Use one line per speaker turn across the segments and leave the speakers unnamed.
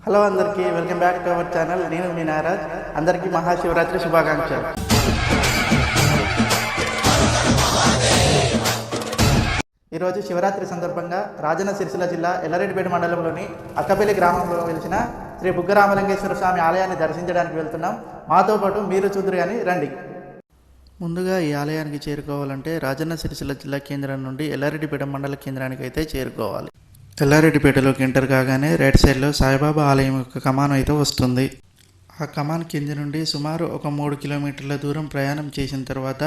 Hello అందరికీ welcome back to our channel. నేను మీ నారాజ్. అందరికీ మహాశివరాత్రి శుభాకాంక్షలు. ఈరోజు శివరాత్రి సందర్భంగా రాజన్న సిరిసిల్ల జిల్లా ఎల్లారెడ్డిపేట మండలంలోని అక్కపల్లి గ్రామంలో వెలిసిన శ్రీ బుగ్గరామలింగేశ్వర స్వామి ఆలయాన్ని దర్శించడానికి వెళ్తున్నాం. మాతో పాటు మీరు చూద్దరు కానీ రండి. ముందుగా ఈ ఆలయానికి చేరుకోవాలంటే రాజన్న సిరిసిల్ల జిల్లా కేంద్రం నుండి ఎల్లారెడ్డిపేట మండల కేంద్రానికి అయితే చేరుకోవాలి. ఎల్లారెడ్డిపేటలోకి ఎంటర్ కాగానే రైట్ సైడ్లో సాయిబాబా ఆలయం యొక్క కమాన్ అయితే వస్తుంది. ఆ కమాన్ కింద నుండి సుమారు ఒక 3 కిలోమీటర్ల దూరం ప్రయాణం చేసిన తర్వాత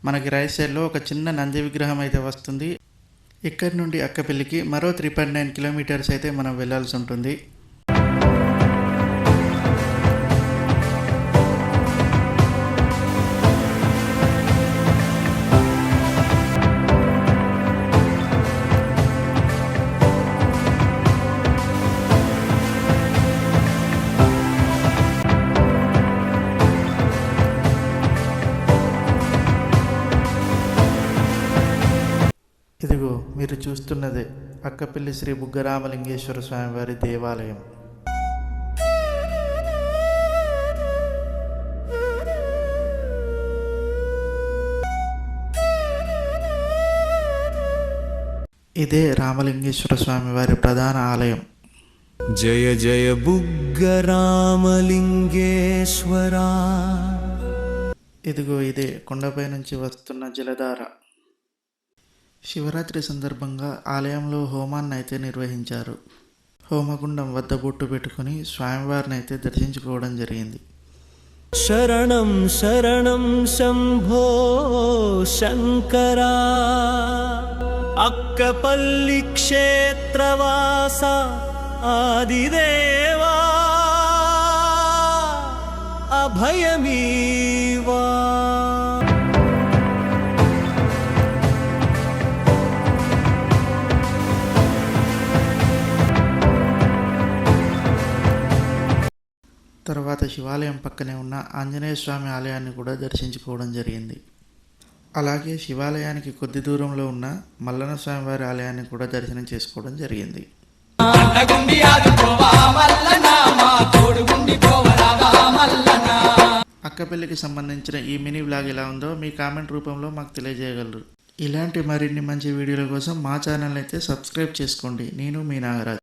మనకి రైట్ సైడ్లో ఒక చిన్న నంది విగ్రహం అయితే వస్తుంది. ఇక్కడి నుండి అక్కపల్లికి మరో 3.9 కిలోమీటర్స్ అయితే మనం వెళ్ళాల్సి ఉంటుంది. ఇదిగో మీరు చూస్తున్నదే అక్కపల్లి శ్రీ బుగ్గరామలింగేశ్వర స్వామివారి దేవాలయం. ఇదే రామలింగేశ్వర స్వామివారి ప్రధాన ఆలయం.
జయ జయ బుగ్గరామలింగేశ్వరా.
ఇదిగో ఇదే కొండపై నుంచి వస్తున్న జలధార. శివరాత్రి సందర్భంగా ఆలయంలో హోమాన్ని అయితే నిర్వహించారు. హోమగుండం వద్ద బొట్టు పెట్టుకుని స్వామివారిని అయితే దర్శించుకోవడం జరిగింది.
శరణం శరణం శంభో శంకరా, అక్కపల్లి క్షేత్రవాస ఆదిదేవా, అభయమీవా.
తర్వాత శివాలయం పక్కనే ఉన్న ఆంజనేయ స్వామి ఆలయాన్ని కూడా దర్శించుకోవడం జరిగింది. అలాగే శివాలయానికి కొద్ది దూరంలో ఉన్న మల్లన్న స్వామివారి ఆలయాన్ని కూడా దర్శనం చేసుకోవడం జరిగింది. అక్కపల్లికి సంబంధించిన ఈ మినీ వ్లాగ్ ఎలా ఉందో మీ కామెంట్ రూపంలో మాకు తెలియజేయగలరు. ఇలాంటి మరిన్ని మంచి వీడియోల కోసం మా ఛానల్ అయితే సబ్స్క్రైబ్ చేసుకోండి. నేను మీ నాగరాజ్.